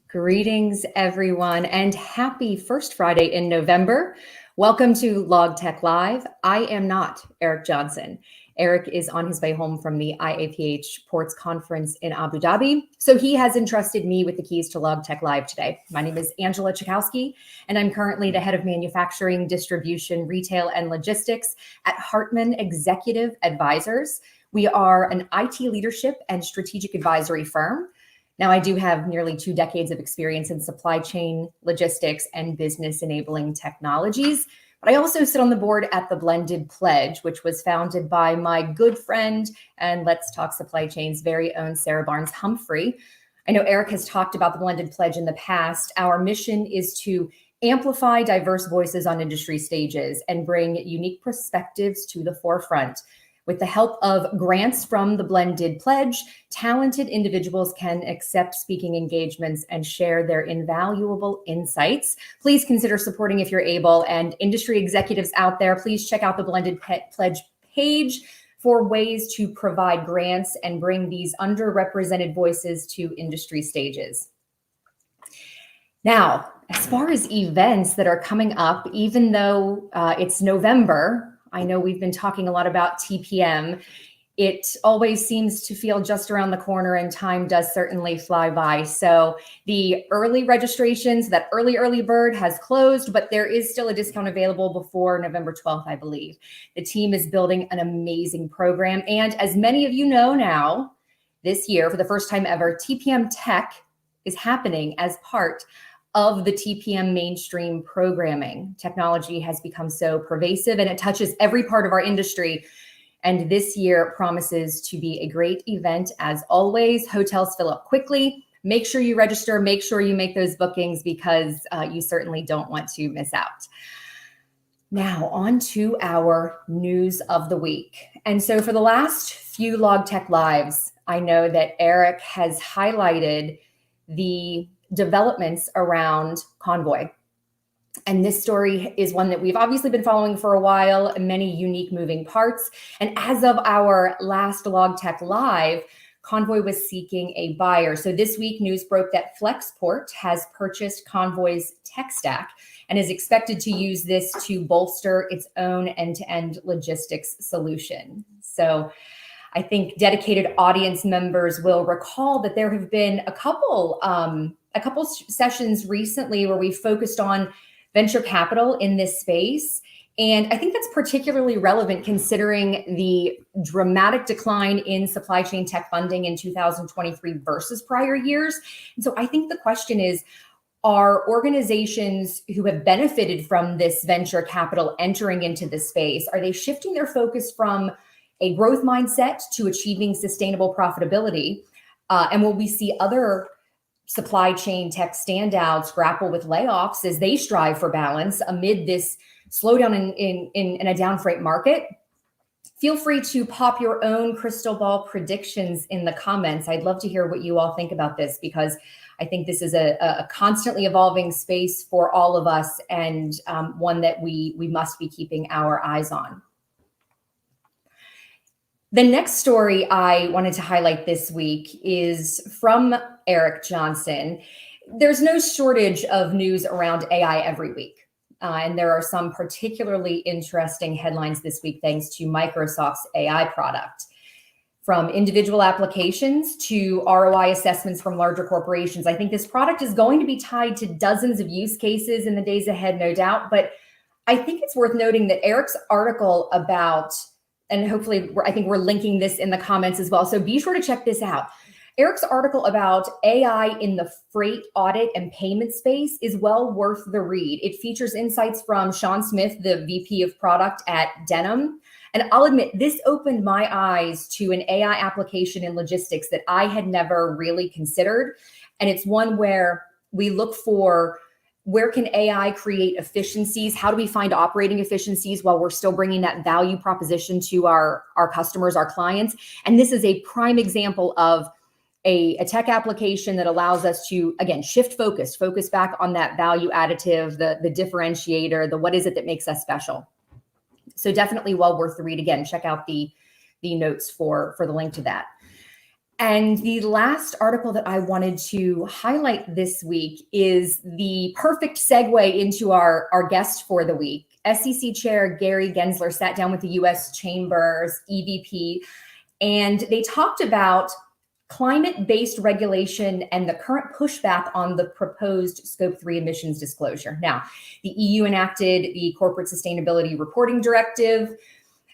Greetings, everyone, and happy first Friday in November. Welcome to Logtech Live. I am not Eric Johnson. Eric is on his way home from the IAPH Ports Conference in Abu Dhabi, so he has entrusted me with the keys to Logtech Live today. My name is Angela Czajkowski, and I'm currently the head of manufacturing, distribution, retail, and logistics at Hartman Executive Advisors. We are an IT leadership and strategic advisory firm. Now, I do have nearly 2 decades of experience in supply chain, logistics, and business enabling technologies. But I also sit on the board at the Blended Pledge, which was founded by my good friend and Let's Talk Supply Chain's very own Sarah Barnes-Humphrey. I know Eric has talked about the Blended Pledge in the past. Our mission is to amplify diverse voices on industry stages and bring unique perspectives to the forefront. With the help of grants from the Blended Pledge, talented individuals can accept speaking engagements and share their invaluable insights. Please consider supporting if you're able. And industry executives out there, please check out the Blended Pledge page for ways to provide grants and bring these underrepresented voices to industry stages. Now, as far as events that are coming up, even though it's November, I know we've been talking a lot about TPM. It always seems to feel just around the corner, and time does certainly fly by. So the early registrations, that early bird has closed, but there is still a discount available before November 12th, I believe. The team is building an amazing program. And as many of you know now, this year, for the first time ever, TPM Tech is happening as part of the TPM mainstream programming. Technology has become so pervasive and it touches every part of our industry. And this year promises to be a great event as always. Hotels fill up quickly. Make sure you register, make sure you make those bookings because you certainly don't want to miss out. Now on to our news of the week. And so for the last few Logtech Lives, I know that Eric has highlighted the developments around Convoy. And this story is one that we've obviously been following for a while, many unique moving parts. And as of our last Logtech Live, Convoy was seeking a buyer. So this week, news broke that Flexport has purchased Convoy's tech stack and is expected to use this to bolster its own end-to-end logistics solution. So I think dedicated audience members will recall that there have been a couple sessions recently where we focused on venture capital in this space. And I think that's particularly relevant considering the dramatic decline in supply chain tech funding in 2023 versus prior years. And so I think the question is, are organizations who have benefited from this venture capital entering into this space, are they shifting their focus from a growth mindset to achieving sustainable profitability? And will we see other supply chain tech standouts grapple with layoffs as they strive for balance amid this slowdown in a down freight market? Feel free to pop your own crystal ball predictions in the comments. I'd love to hear what you all think about this because I think this is a constantly evolving space for all of us and one that we must be keeping our eyes on. The next story I wanted to highlight this week is from Eric Johnson. There's no shortage of news around AI every week. And there are some particularly interesting headlines this week, thanks to Microsoft's AI product. From individual applications to ROI assessments from larger corporations. I think this product is going to be tied to dozens of use cases in the days ahead, no doubt. But I think it's worth noting that Eric's article about, and hopefully I think we're linking this in the comments as well, so be sure to check this out. Eric's article about AI in the freight audit and payment space is well worth the read. It features insights from Sean Smith, the VP of product at Denim. And I'll admit, this opened my eyes to an AI application in logistics that I had never really considered. And it's one where we look for where can AI create efficiencies? How do we find operating efficiencies while we're still bringing that value proposition to our customers, our clients? And this is a prime example of a tech application that allows us to, again, shift focus back on that value additive, the differentiator, the what is it that makes us special. So definitely well worth the read. Again, check out the notes for the link to that. And the last article that I wanted to highlight this week is the perfect segue into our guest for the week. SEC Chair Gary Gensler sat down with the U.S. Chamber's EVP, and they talked about climate-based regulation and the current pushback on the proposed Scope 3 emissions disclosure. Now, the EU enacted the Corporate Sustainability Reporting Directive.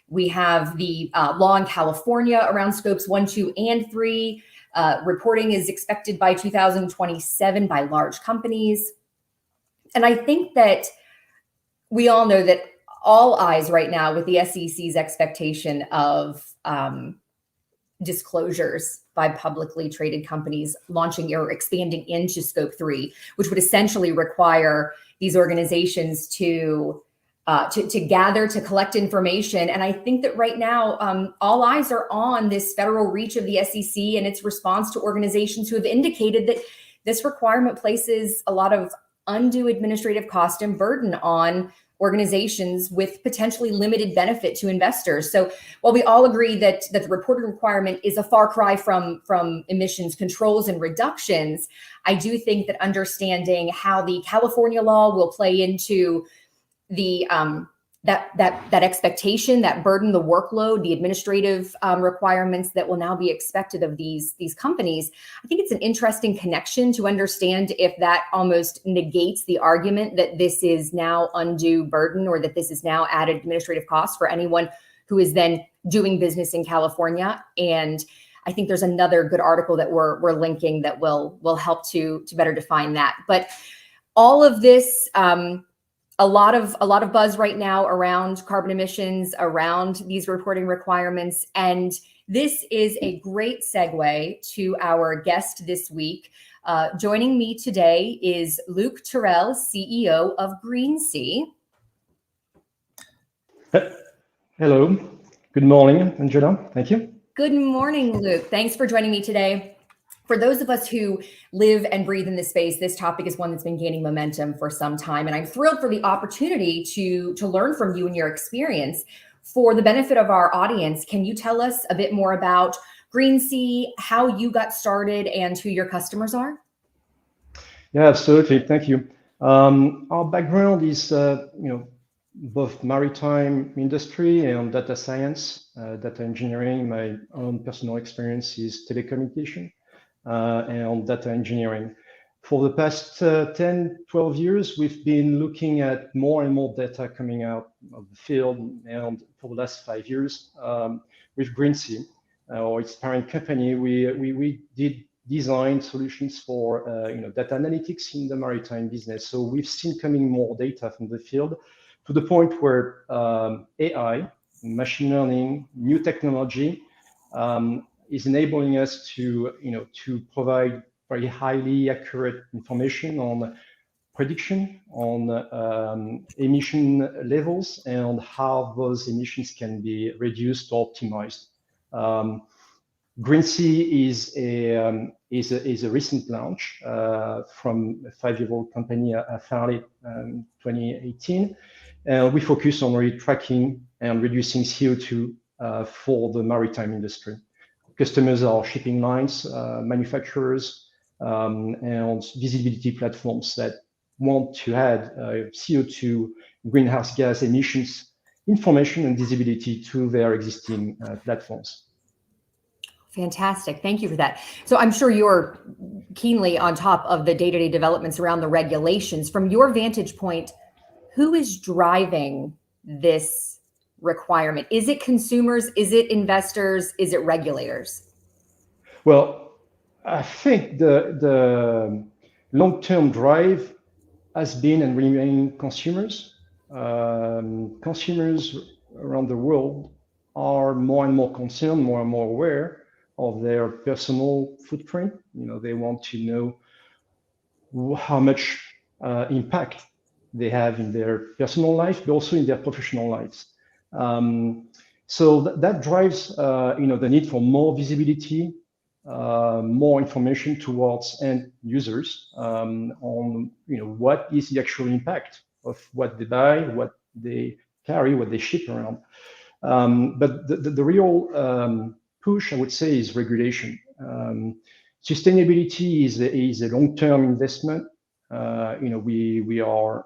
We have the law in California around scopes 1, 2, and 3. Reporting is expected by 2027 by large companies. And I think that we all know that all eyes right now with the SEC's expectation of disclosures by publicly traded companies launching or expanding into scope 3, which would essentially require these organizations to gather, to collect information. And I think that right now, all eyes are on this federal reach of the SEC and its response to organizations who have indicated that this requirement places a lot of undue administrative cost and burden on organizations with potentially limited benefit to investors. So while we all agree that the reporting requirement is a far cry from emissions controls and reductions, I do think that understanding how the California law will play into the that expectation, that burden, the workload, the administrative requirements that will now be expected of these companies, I think it's an interesting connection to understand if that almost negates the argument that this is now undue burden or that this is now added administrative costs for anyone who is then doing business in California. And I think there's another good article that we're linking that will help to better define that. But all of this, a lot of buzz right now around carbon emissions, around these reporting requirements. And this is a great segue to our guest this week. Joining me today is Luc Terral, CEO of Greensee. Hello. Good morning, Angela. Thank you. Good morning, Luc. Thanks for joining me today. For those of us who live and breathe in this space, this topic is one that's been gaining momentum for some time. And I'm thrilled for the opportunity to learn from you and your experience. For the benefit of our audience, can you tell us a bit more about Greensee, how you got started, and who your customers are? Yeah, absolutely. Thank you. Our background is, both maritime industry and data science, data engineering. My own personal experience is telecommunication. And data engineering. For the past 10, 12 years, we've been looking at more and more data coming out of the field. And for the last 5 years, with Greensee, or its parent company, we did design solutions for data analytics in the maritime business. So we've seen coming more data from the field to the point where AI, machine learning, new technology, is enabling us to provide very highly accurate information on prediction, on emission levels, and how those emissions can be reduced or optimized. Greensee is a recent launch from a 5-year-old company I founded in 2018. We focus on really tracking and reducing CO2 for the maritime industry. Customers are shipping lines, manufacturers, and visibility platforms that want to add CO2 greenhouse gas emissions information and visibility to their existing platforms. Fantastic. Thank you for that. So I'm sure you're keenly on top of the day-to-day developments around the regulations. From your vantage point, who is driving this requirement? Is it consumers? Is it investors? Is it regulators? Well, I think the long-term drive has been and remain consumers. Consumers around the world are more and more concerned, more and more aware of their personal footprint. They want to know how much impact they have in their personal life, but also in their professional lives. So that drives the need for more visibility, more information towards end users on what is the actual impact of what they buy, what they carry, what they ship around. But the real push, I would say, is regulation. Sustainability is a long-term investment. We are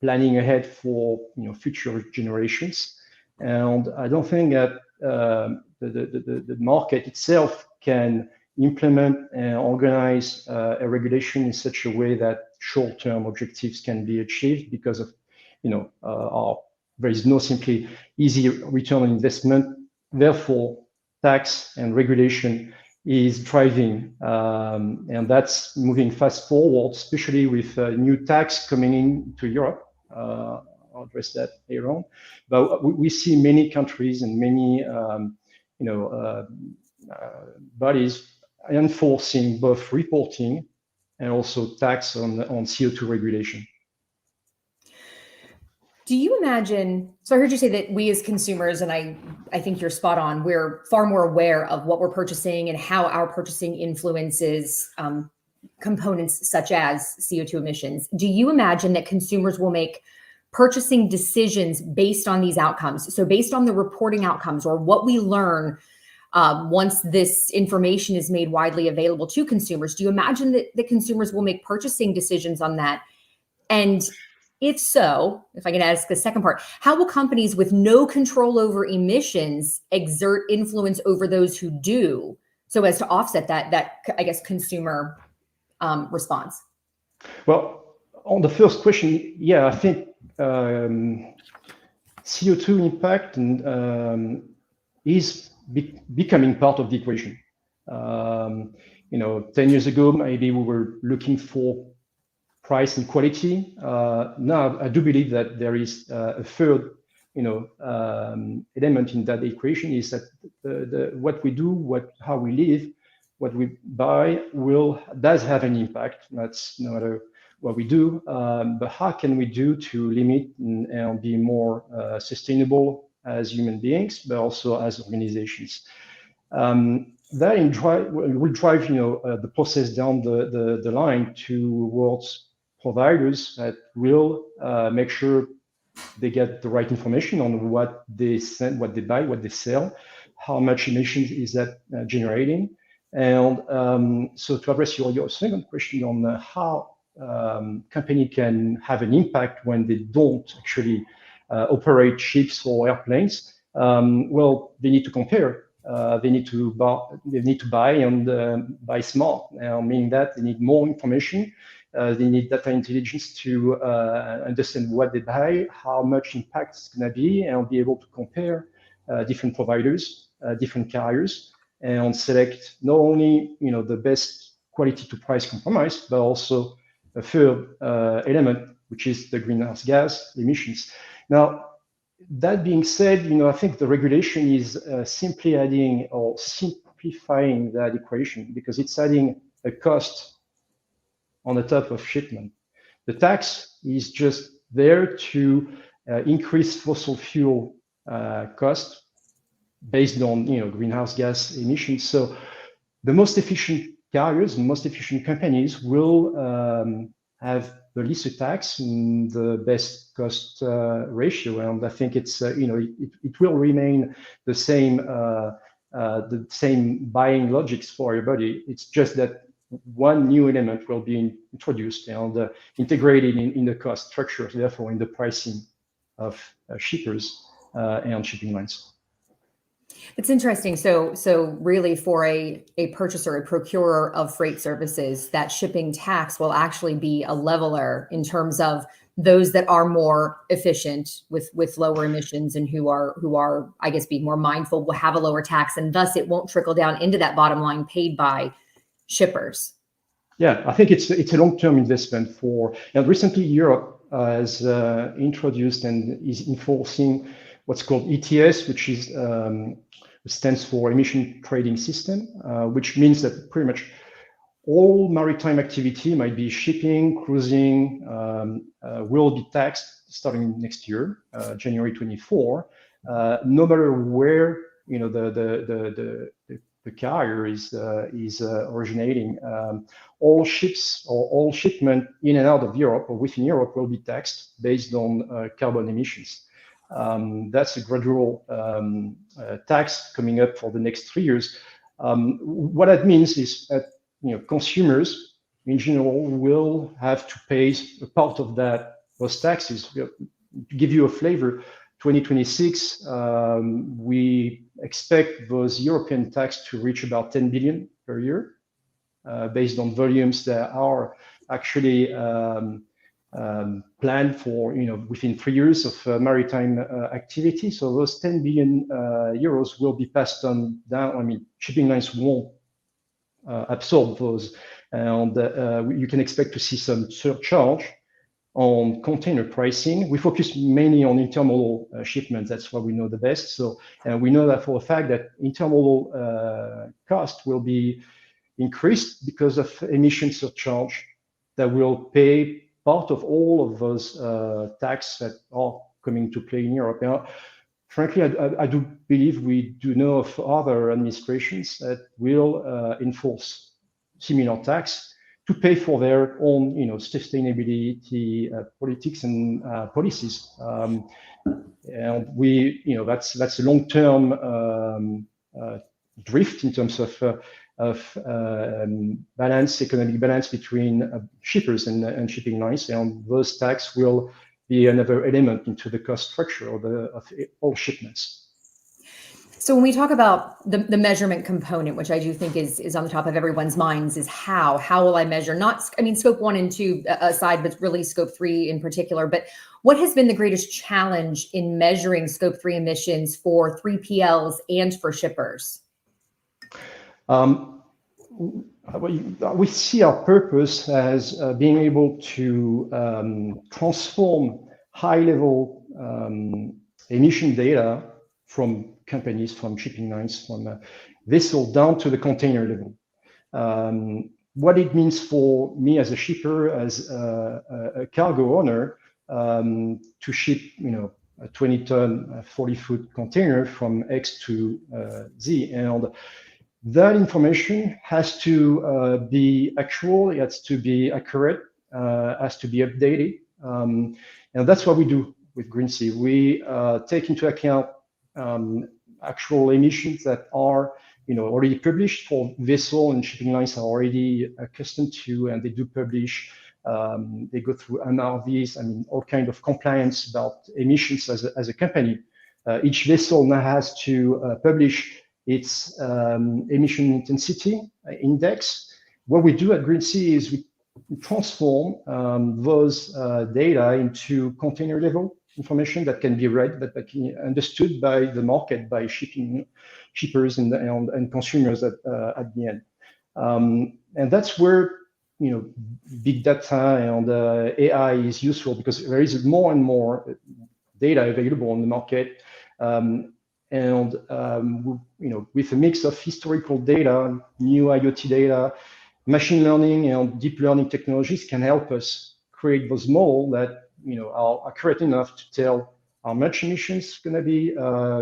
planning ahead for future generations, and I don't think that the market itself can implement and organize a regulation in such a way that short-term objectives can be achieved because of there is no simply easy return on investment. Therefore, tax and regulation is driving, and that's moving fast forward, especially with new tax coming into Europe. I'll address that later on. But we see many countries and many bodies enforcing both reporting and also tax on CO2 regulation. Do you imagine, so I heard you say that we as consumers, and I think you're spot on, we're far more aware of what we're purchasing and how our purchasing influences components such as CO2 emissions. Do you imagine that consumers will make purchasing decisions based on these outcomes? So based on the reporting outcomes or what we learn once this information is made widely available to consumers, do you imagine that the consumers will make purchasing decisions on that? And if so, if I can ask the second part, how will companies with no control over emissions exert influence over those who do, so as to offset that I guess, consumer response? Well, on the first question, yeah, I think CO2 impact is becoming part of the equation. 10 years ago, maybe we were looking for price and quality. Now, I do believe that there is a third, element in that equation is that what we do, how we live, what we buy does have an impact. That's no matter what we do, but how can we do to limit and be more sustainable as human beings, but also as organizations? That will drive, the process down the line towards providers that will make sure they get the right information on what they send, what they buy, what they sell, how much emissions is that generating. And so to address your second question on how company can have an impact when they don't actually operate ships or airplanes, well, they need to compare. They need to buy and buy smart, meaning that they need more information. They need data intelligence to understand what they buy, how much impact it's going to be, and be able to compare different providers, different carriers, and select not only the best quality to price compromise, but also a third element, which is the greenhouse gas emissions. Now, that being said, I think the regulation is simply adding or simplifying that equation because it's adding a cost on the top of shipment. The tax is just there to increase fossil fuel cost based on greenhouse gas emissions. So the most efficient carriers and most efficient companies will have the least tax and the best cost ratio, and I think it's it will remain the same buying logics for everybody. It's just that one new element will be introduced and integrated in the cost structure, therefore in the pricing of shippers and shipping lines. It's interesting. So really for a purchaser, a procurer of freight services, that shipping tax will actually be a leveler in terms of those that are more efficient with lower emissions and who are, I guess, being more mindful will have a lower tax, and thus it won't trickle down into that bottom line paid by shippers. Yeah, I think it's a long-term investment and recently Europe has introduced and is enforcing what's called ETS, which stands for Emission Trading System, which means that pretty much all maritime activity, might be shipping, cruising, will be taxed starting next year, January 24, no matter where the carrier is originating. All ships or all shipment in and out of Europe or within Europe will be taxed based on carbon emissions. That's a gradual tax coming up for the next 3 years. What that means is that consumers in general will have to pay a part of those taxes. To give you a flavor, 2026, we expect those European tax to reach about 10 billion per year, based on volumes that are actually planned for within 3 years of maritime activity. So those 10 billion euros will be passed on down. I mean, shipping lines won't absorb those, and you can expect to see some surcharge on container pricing. We focus mainly on intermodal shipments. That's what we know the best. So we know that for a fact that intermodal cost will be increased because of emission surcharge that will pay part of all of those tax that are coming to play in Europe. Now, frankly, I do believe we do know of other administrations that will enforce similar tax to pay for their own, sustainability politics and policies. And that's a long-term drift in terms of economic balance between shippers and shipping lines, and those tax will be another element into the cost structure of all shipments. So when we talk about the measurement component, which I do think is on the top of everyone's minds, is how will I measure? Scope 1 and 2 aside, but really scope 3 in particular. But what has been the greatest challenge in measuring scope 3 emissions for 3PLs and for shippers? We see our purpose as being able to transform high-level emission data from companies, from shipping lines, from vessel down to the container level. What it means for me as a shipper, as a cargo owner, to ship, a 20-ton, 40-foot container from X to Z, and that information has to be actual, it has to be accurate, has to be updated, and that's what we do with Greensee. We take into account actual emissions that are already published for vessel and shipping lines are already accustomed to, and they do publish. They go through MRVs, all kind of compliance about emissions as a company. Each vessel now has to publish its emission intensity index. What we do at Greensee is we transform those data into container level information that can be read, but that can be understood by the market, by shippers and consumers at the end. And that's where big data and AI is useful, because there is more and more data available on the market. With a mix of historical data, new IoT data, machine learning and deep learning technologies can help us create those models that are accurate enough to tell how much emissions is going to be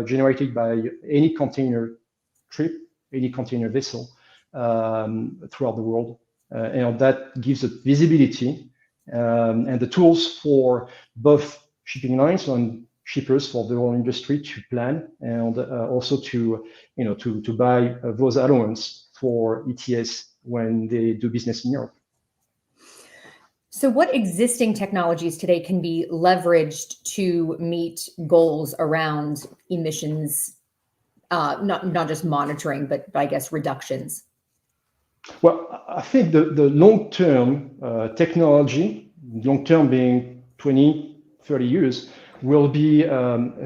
generated by any container trip, any container vessel throughout the world. And that gives it visibility and the tools for both shipping lines and shippers, for the whole industry, to plan and also to buy those allowance for ETS when they do business in Europe. So what existing technologies today can be leveraged to meet goals around emissions, not just monitoring, but I guess reductions? Well, I think the long-term technology, long-term being 20, 30 years, will be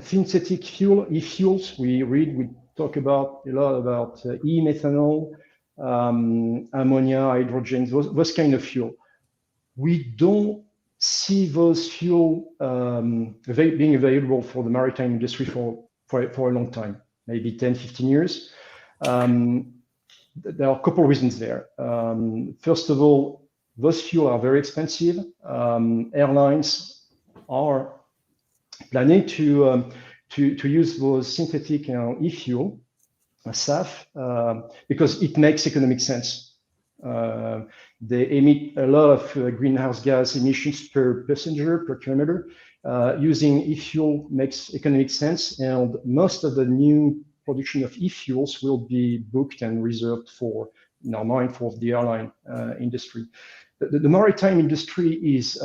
synthetic fuel, e-fuels. We talk about a lot about e-methanol, ammonia, hydrogen, those kind of fuel. We don't see those fuel being available for the maritime industry for a long time, maybe 10, 15 years. There are a couple of reasons there. First of all, those fuel are very expensive. Airlines are planning to use those synthetic e-fuel, SAF, because it makes economic sense. They emit a lot of greenhouse gas emissions per passenger, per kilometer, using e-fuel makes economic sense, and most of the new production of e-fuels will be booked and reserved for, in our mind, for the airline industry. The maritime industry is,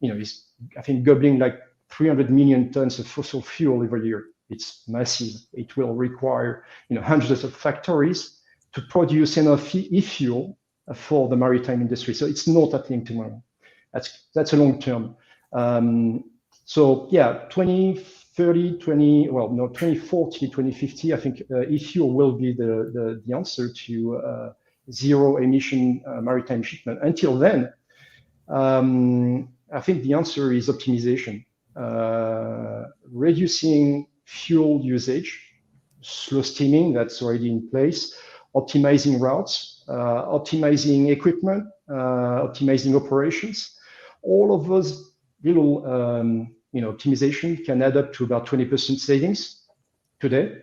is I think gobbling like 300 million tons of fossil fuel every year. It's massive. It will require, hundreds of factories to produce enough e-fuel for the maritime industry. So it's not happening tomorrow. That's a long term. So yeah, 2030, 2040, 2050, I think e-fuel will be the answer to zero emission maritime shipment. Until then, I think the answer is optimization, reducing fuel usage, slow steaming, that's already in place, optimizing routes, optimizing equipment, optimizing operations. All of those little optimization can add up to about 20% savings today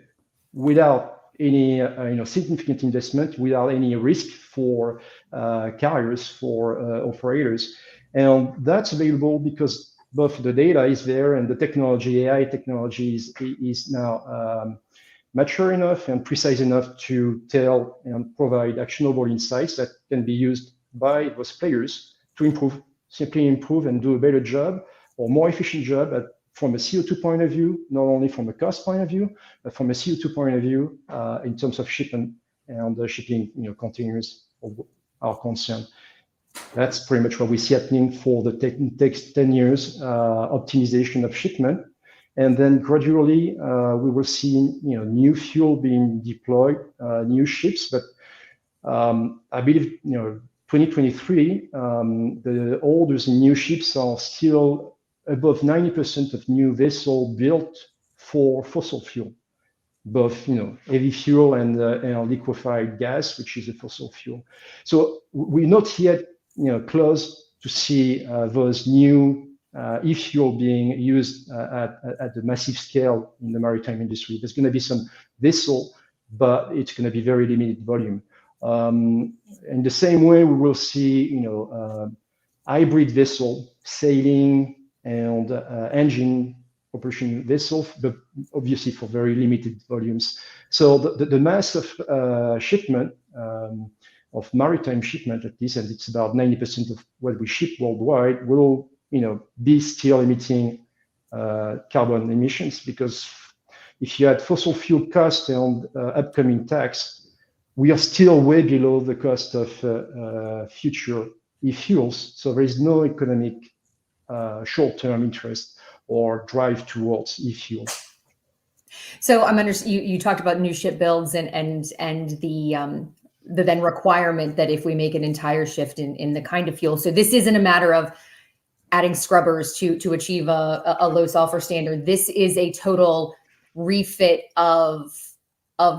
without any significant investment, without any risk for carriers, for operators. And that's available because both the data is there and the technology, AI technology is now mature enough and precise enough to tell and provide actionable insights that can be used by those players to simply improve and do a better job or more efficient job from a CO2 point of view, not only from a cost point of view, but from a CO2 point of view in terms of shipment and the shipping containers are concerned. That's pretty much what we see happening for the next 10 years, optimization of shipment. And then gradually we will see new fuel being deployed, new ships. But I believe 2023, the orders in new ships are still above 90% of new vessels built for fossil fuel, both heavy fuel and liquefied gas, which is a fossil fuel. So we're not yet close to see those new e-fuel being used at the massive scale in the maritime industry. There's going to be some vessel, but it's going to be very limited volume. In the same way, we will see hybrid vessel, sailing and engine propulsion vessels, but obviously for very limited volumes. So the mass of shipment, of maritime shipment at least, and it's about 90% of what we ship worldwide, will be still emitting carbon emissions, because if you add fossil fuel cost and upcoming tax, we are still way below the cost of future e-fuels. So there is no economic short-term interest or drive towards e-fuel. So you talked about new ship builds and the then requirement that if we make an entire shift in the kind of fuel. So this isn't a matter of adding scrubbers to achieve a low sulfur standard. This is a total refit of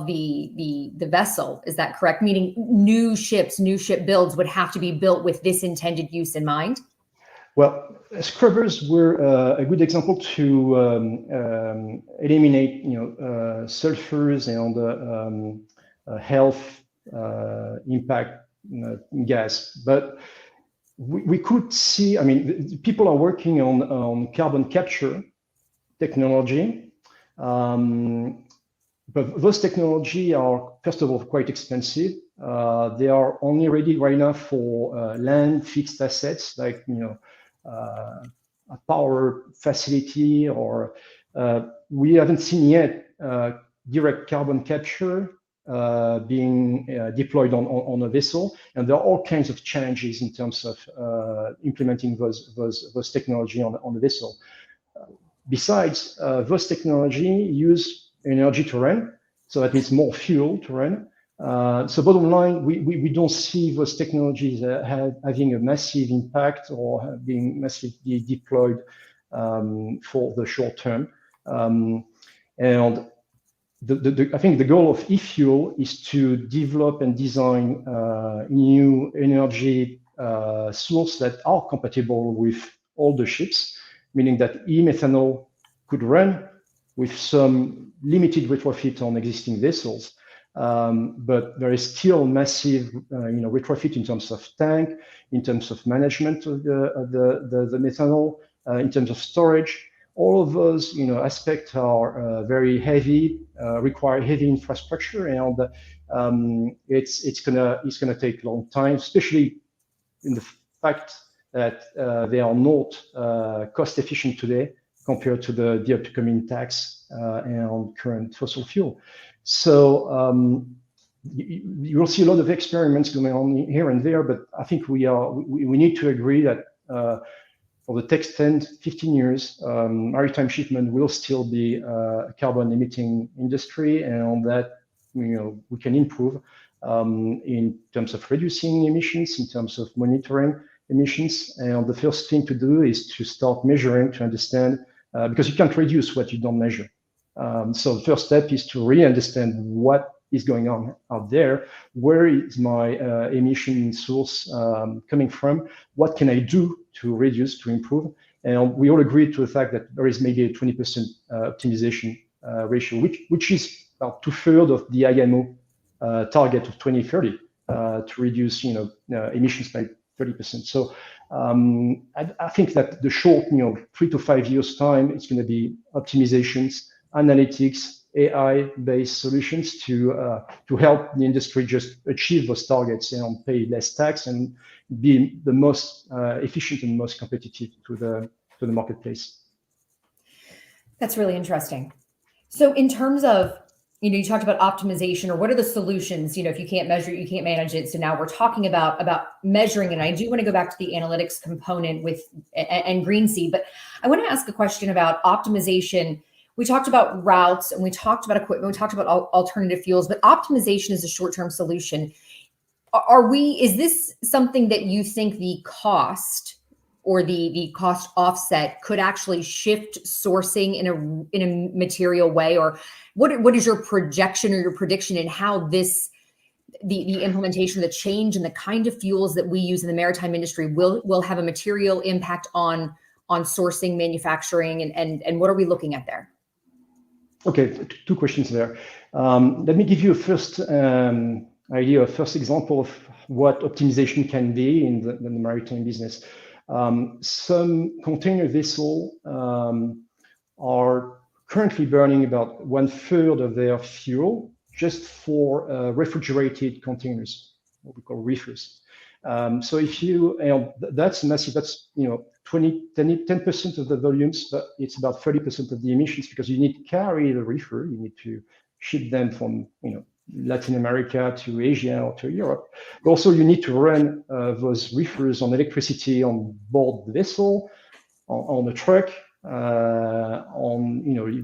the vessel. Is that correct? Meaning new ship builds would have to be built with this intended use in mind? Well, scrubbers were a good example to eliminate sulfurs and health impact gas. But we could see, people are working on carbon capture technology. But those technology are, first of all, quite expensive. They are only ready right now for land fixed assets, like a power facility, or we haven't seen yet direct carbon capture being deployed on a vessel. And there are all kinds of challenges in terms of implementing those technology on the vessel. Besides, those technology use energy to run, so that means more fuel to run. So bottom line, we don't see those technologies having a massive impact or being massively deployed for the short term. And I think the goal of e-fuel is to develop and design new energy sources that are compatible with all the ships, meaning that e-methanol could run with some limited retrofit on existing vessels. But there is still massive retrofit in terms of tank, in terms of management of the methanol, in terms of storage. All of those, aspects are very heavy, require heavy infrastructure, and it's gonna take a long time, especially in the fact that they are not cost efficient today compared to the upcoming tax and current fossil fuel. So you will see a lot of experiments going on here and there, but I think we need to agree that for the next 10, 15 years, maritime shipment will still be a carbon emitting industry, and that we can improve in terms of reducing emissions, in terms of monitoring emissions. And the first thing to do is to start measuring, to understand, because you can't reduce what you don't measure. So the first step is to really understand what is going on out there. Where is my emission source coming from? What can I do to reduce, to improve? And we all agree to the fact that there is maybe a 20% optimization ratio, which is about 2/3 of the IMO target of 2030 to reduce emissions by 30%. So I think that the short 3 to 5 years time, it's going to be optimizations, analytics, AI-based solutions to help the industry just achieve those targets and pay less tax and be the most efficient and most competitive to the marketplace. That's really interesting. So in terms of, you talked about optimization, or what are the solutions? If you can't measure it, you can't manage it. So now we're talking about measuring, and I do want to go back to the analytics component and Greensee, but I want to ask a question about optimization. We talked about routes and we talked about equipment, we talked about alternative fuels, but optimization is a short-term solution. Is this something that you think the cost or the cost offset could actually shift sourcing in a material way? Or what is your projection or your prediction in how the implementation, the change in the kind of fuels that we use in the maritime industry will have a material impact on sourcing, manufacturing, and what are we looking at there? Okay, two questions there. Let me give you a first idea, a first example of what optimization can be in the maritime business. Some container vessels are currently burning about 1/3 of their fuel just for refrigerated containers, what we call reefers. So that's massive. That's 10% of the volumes, but it's about 30% of the emissions, because you need to carry the reefer, you need to ship them from Latin America to Asia or to Europe. But also you need to run those reefers on electricity on board the vessel, on the truck.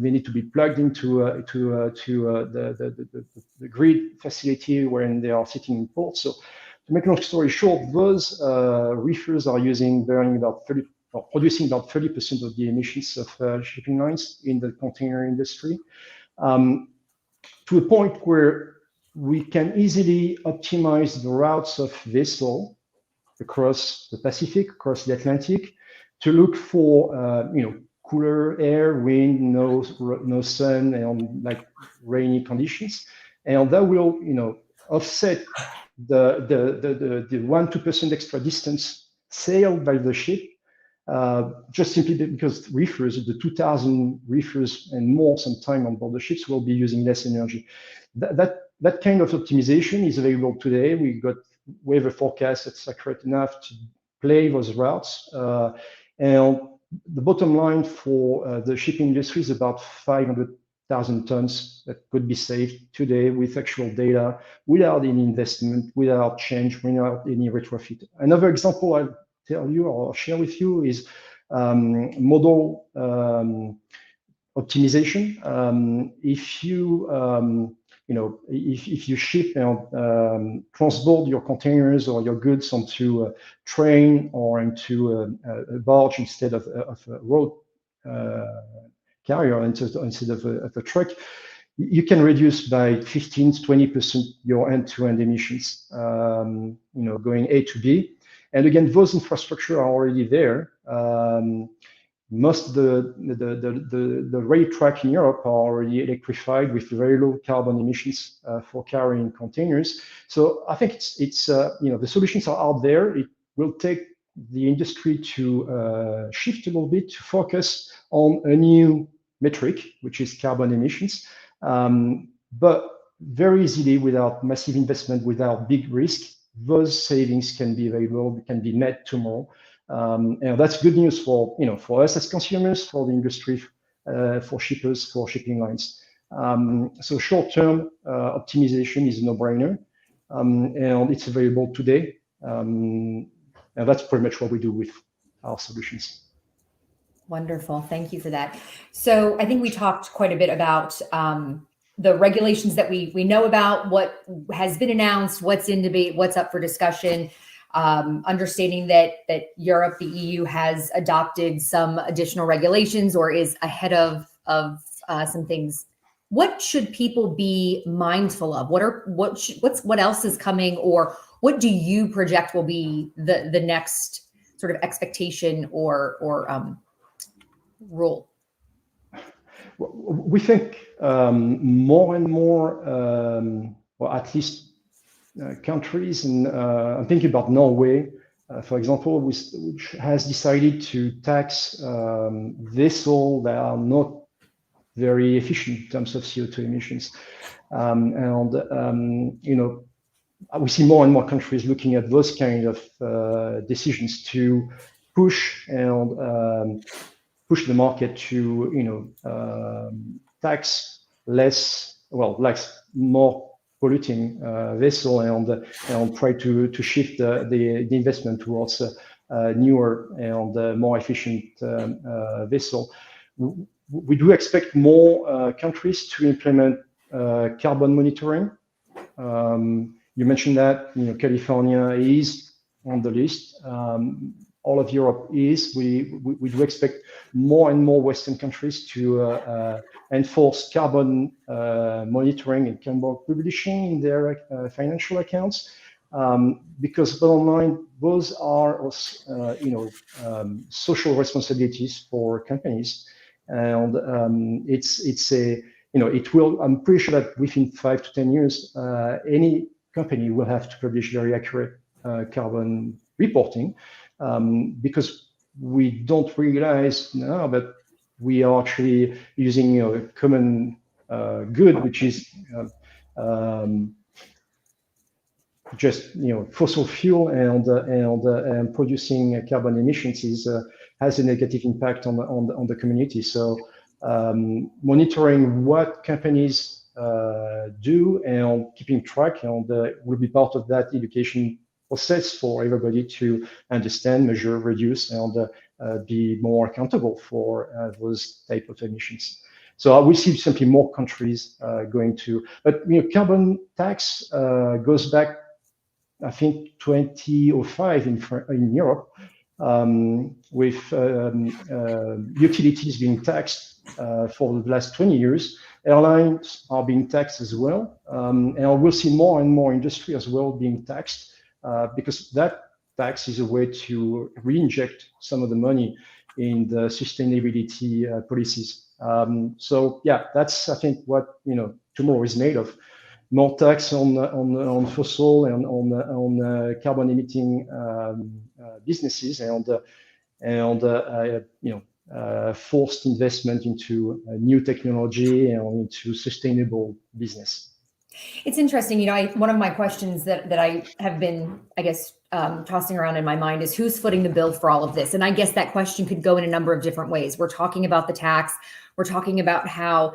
They need to be plugged into the grid facility when they are sitting in port. So to make a long story short, those reefers are producing about 30% of the emissions of shipping lines in the container industry, to a point where we can easily optimize the routes of vessel across the Pacific, across the Atlantic, to look for cooler air, wind, no sun, and like rainy conditions, and that will offset the 1-2% extra distance sailed by the ship, just simply because reefers, the 2,000 reefers and more sometime on board the ships, will be using less energy. That kind of optimization is available today. We got weather forecasts that's accurate enough to play those routes, and the bottom line for the shipping industry is about 500,000 tons that could be saved today with actual data, without any investment, without change, without any retrofit. Another example I'll tell you or share with you is modal optimization. If you ship and transport your containers or your goods onto a train or into a barge instead of a road carrier, instead of a truck, you can reduce by 15 to 20% your end-to-end emissions, going A to B. And again, those infrastructure are already there. Most of the rail track in Europe are already electrified with very low carbon emissions for carrying containers. So I think it's the solutions are out there. It will take the industry to shift a little bit to focus on a new metric, which is carbon emissions, but very easily, without massive investment, without big risk, those savings can be available, can be met tomorrow. And that's good news for for us as consumers, for the industry, for shippers, for shipping lines. So short-term optimization is a no-brainer, and it's available today. And that's pretty much what we do with our solutions. Wonderful. Thank you for that. So I think we talked quite a bit about the regulations that we know about, what has been announced, what's in debate, what's up for discussion, understanding that Europe, the EU, has adopted some additional regulations or is ahead of some things. What should people be mindful of? What else is coming, or what do you project will be the next sort of expectation or rule? We think more and more, or at least countries, and I'm thinking about Norway, for example, which has decided to tax vessels that are not very efficient in terms of CO2 emissions. We see more and more countries looking at those kind of decisions to push the market to tax more polluting vessel and try to shift the investment towards newer and more efficient vessel. We do expect more countries to implement carbon monitoring. You mentioned that California is on the list. All of Europe is. We do expect more and more Western countries to enforce carbon monitoring and carbon publishing in their financial accounts, because bottom line, those are social responsibilities for companies, and it will. I'm pretty sure that within 5 to 10 years, any company will have to publish very accurate carbon reporting. Because we don't realize now that we are actually using a common good, which is just fossil fuel, and producing carbon emissions has a negative impact on the community. So monitoring what companies do and keeping track will be part of that education process for everybody to understand, measure, reduce, and be more accountable for those type of emissions. So we see simply more countries going to, but carbon tax goes back, I think, 2005 in Europe, with utilities being taxed for the last 20 years. Airlines are being taxed as well, and we'll see more and more industry as well being taxed. Because that tax is a way to re-inject some of the money in the sustainability policies. So yeah, that's I think what tomorrow is made of: more tax on fossil and on carbon emitting businesses, and forced investment into new technology and into sustainable business. It's interesting, one of my questions that I have been, I guess, tossing around in my mind is who's footing the bill for all of this? And I guess that question could go in a number of different ways. We're talking about the tax. We're talking about how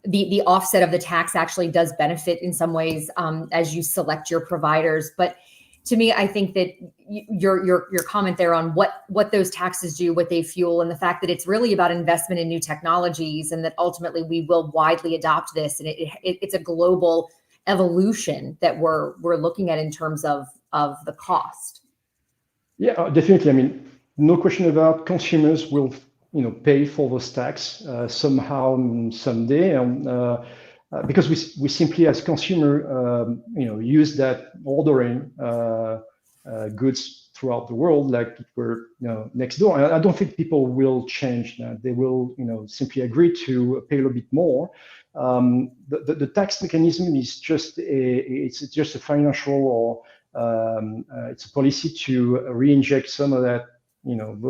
the offset of the tax actually does benefit in some ways as you select your providers. But to me, I think that your comment there on what those taxes do, what they fuel, and the fact that it's really about investment in new technologies, and that ultimately we will widely adopt this, and it's a global evolution that we're looking at in terms of the cost. Yeah, definitely. I mean, no question about consumers will pay for those tax somehow, someday, because we simply as consumer use that ordering goods throughout the world like we're next door. I don't think people will change that. They will simply agree to pay a little bit more. The tax mechanism is just a financial or it's a policy to re-inject some of that,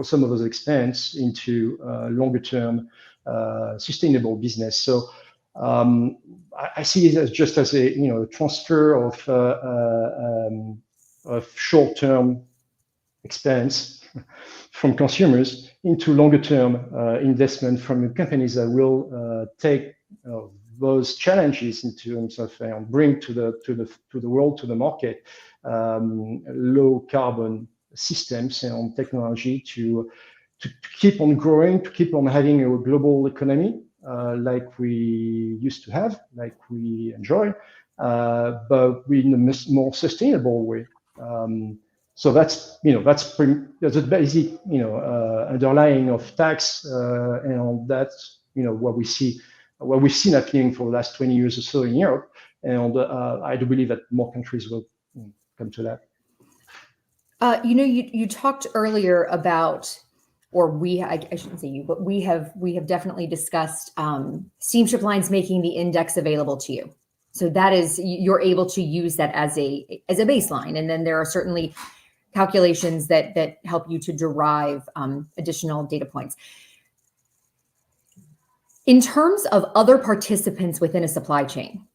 some of those expense into longer term sustainable business. So I see it as just as a transfer of short-term expense from consumers into longer-term investment from companies that will take those challenges in terms of bring to the world, to the market, low carbon systems and technology to keep on growing, to keep on having a global economy like we used to have, like we enjoy, but in a more sustainable way. So that's a basic underlying of tax, and that's what we've seen happening for the last 20 years or so in Europe, and I do believe that more countries will come to that. You talked earlier about, or I shouldn't say you, but we have definitely discussed steamship lines making the index available to you. So that is, you're able to use that as a baseline, and then there are certainly calculations that help you to derive additional data points. In terms of other participants within a supply chain,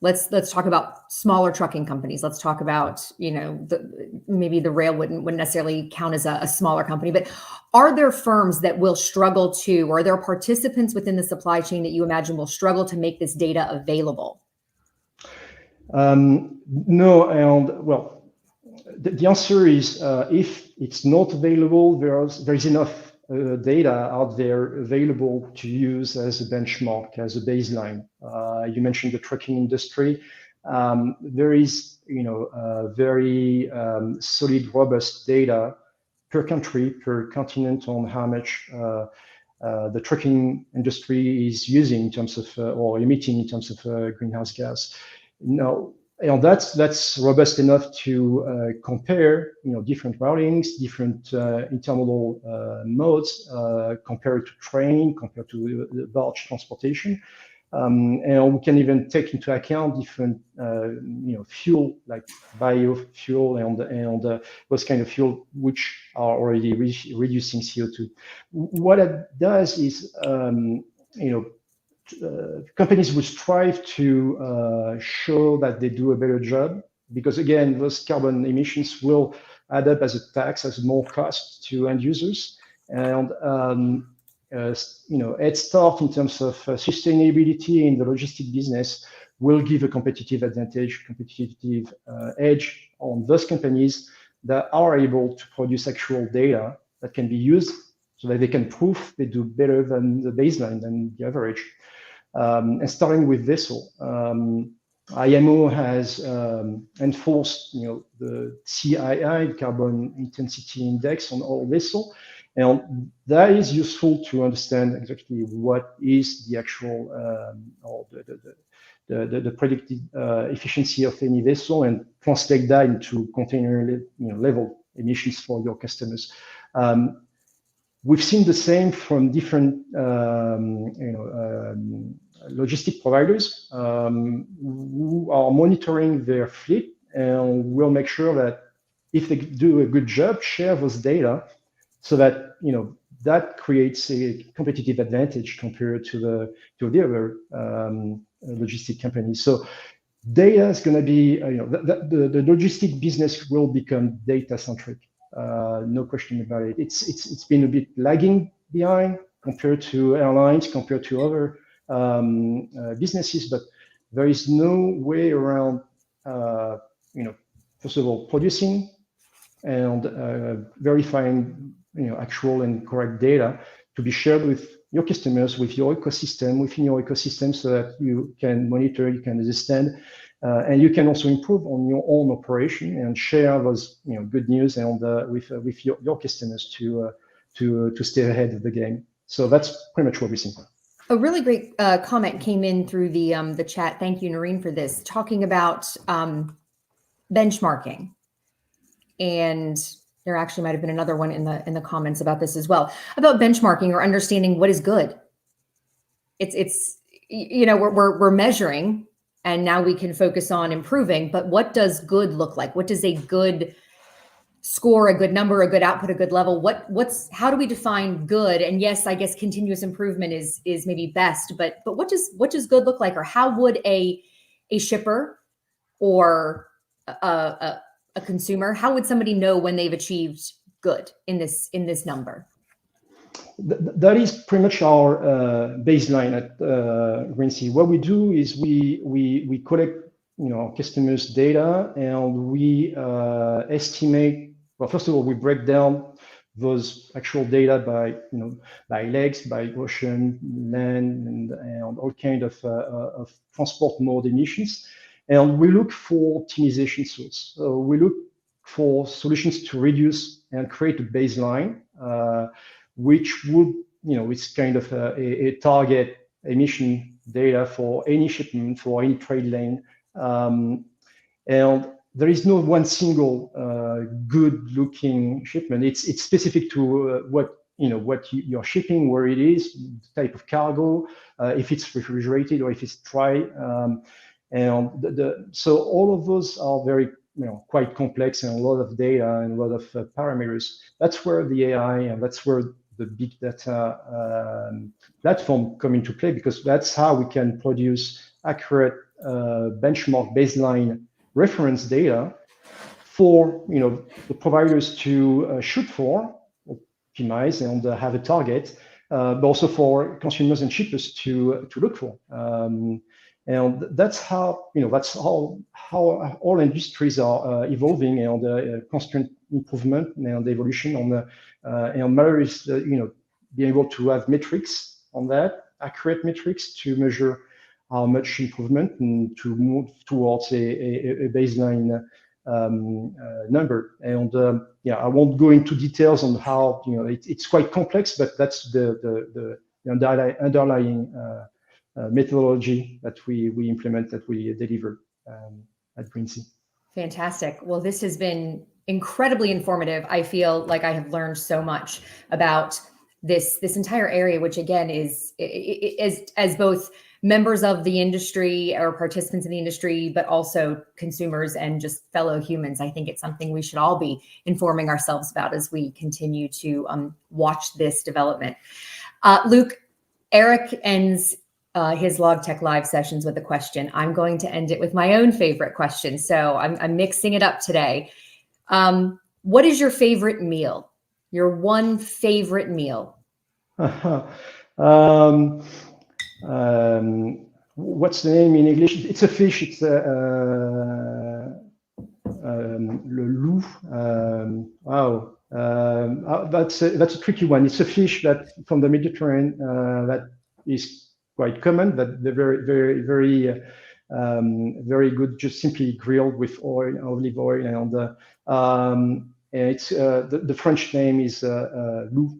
let's talk about smaller trucking companies. Let's talk about, maybe the rail wouldn't necessarily count as a smaller company, but are there firms that will struggle to, or are there participants within the supply chain that you imagine will struggle to make this data available? No, and well, the answer is if it's not available, there's enough data out there available to use as a benchmark, as a baseline. You mentioned the trucking industry. There is, very solid, robust data per country, per continent on how much the trucking industry is using in terms of or emitting in terms of greenhouse gas. And that's robust enough to compare, different routings, different intermodal modes, compared to train, compared to the barge transportation, and we can even take into account different, fuel like biofuel and those kind of fuel which are already reducing CO2. What it does is, companies will strive to show that they do a better job, because again, those carbon emissions will add up as a tax, as more cost to end users, and head start in terms of sustainability in the logistic business will give a competitive advantage, competitive edge on those companies that are able to produce actual data that can be used so that they can prove they do better than the baseline, than the average. And starting with vessel, IMO has enforced, the CII, Carbon Intensity Index, on all vessel, and that is useful to understand exactly what is the actual or the predicted efficiency of any vessel, and translate that into container level emissions for your customers. We've seen the same from different logistic providers who are monitoring their fleet, and will make sure that if they do a good job, share those data, so that that creates a competitive advantage compared to the other logistic companies. So data is going to be, the logistic business will become data centric. No question about it. It's been a bit lagging behind compared to airlines, compared to other businesses, but there is no way around, first of all, producing and verifying, actual and correct data to be shared with your customers, with your ecosystem, within your ecosystem, so that you can monitor, you can understand, and you can also improve on your own operation and share those, good news and with your customers to stay ahead of the game. So that's pretty much what we see. A really great comment came in through the chat. Thank you, Noreen, for this, talking about benchmarking, and there actually might have been another one in the comments about this as well, about benchmarking or understanding what is good. It's we're measuring and now we can focus on improving. But what does good look like? What does a good score, a good number, a good output, a good level? How do we define good? And yes, I guess continuous improvement is maybe best, but what does good look like? Or how would a shipper or a consumer, how would somebody know when they've achieved good in this number? That is pretty much our baseline at Greensee. What we do is we collect our customers' data, and we estimate. Well, first of all, we break down those actual data by legs, by ocean, land, and all kind of transport mode emissions. And we look for optimization tools. So we look for solutions to reduce and create a baseline, which would, it's kind of a target emission data for any shipment, for any trade lane. And there is no one single good-looking shipment. It's specific to what you're shipping, where it is, the type of cargo, if it's refrigerated or if it's dry. And so all of those are very quite complex, and a lot of data and a lot of parameters. That's where the AI and that's where the big data platform come into play, because that's how we can produce accurate benchmark baseline reference data for the providers to shoot for, optimize, and have a target, but also for consumers and shippers to look for. And that's how how all industries are evolving, and constant improvement and evolution on the and matter is being able to have metrics on that, accurate metrics to measure how much improvement and to move towards a baseline number. And I won't go into details on how it's quite complex, but that's the underlying methodology that we implement, that we deliver at Greensee. Fantastic. Well, this has been incredibly informative. I feel like I have learned so much about this entire area, which again is as both members of the industry or participants in the industry, but also consumers and just fellow humans. I think it's something we should all be informing ourselves about as we continue to watch this development. Luc, Eric ends his Logtech live sessions with a question. I'm going to end it with my own favorite question. So I'm mixing it up today. What is your favorite meal? Your one favorite meal? What's the name in English? It's a fish. It's le loup. Wow. That's a tricky one. It's a fish that from the Mediterranean that is quite common, but they're very, very, very good, just simply grilled with oil, olive oil, and it's the French name is loup.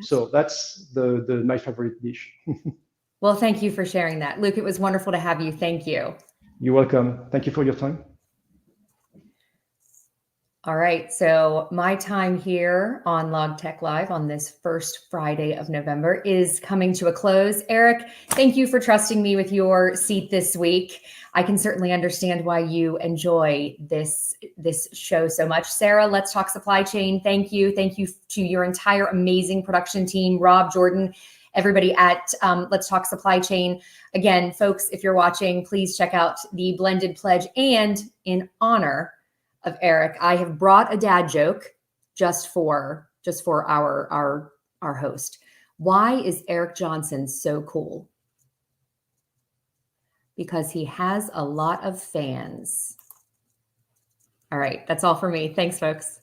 So that's my favorite dish. Well, thank you for sharing that, Luc. It was wonderful to have you. Thank you. You're welcome. Thank you for your time. All right, so my time here on Logtech Live on this first Friday of November is coming to a close. Eric, thank you for trusting me with your seat this week. I can certainly understand why you enjoy this show so much. Sarah, Let's Talk Supply Chain, thank you. Thank you to your entire amazing production team, Rob, Jordan, everybody at Let's Talk Supply Chain. Again, folks, if you're watching, please check out the Blended Pledge. And in honor of Eric, I have brought a dad joke just for our host. Why is Eric Johnson so cool? Because he has a lot of fans. All right, that's all for me. Thanks, folks.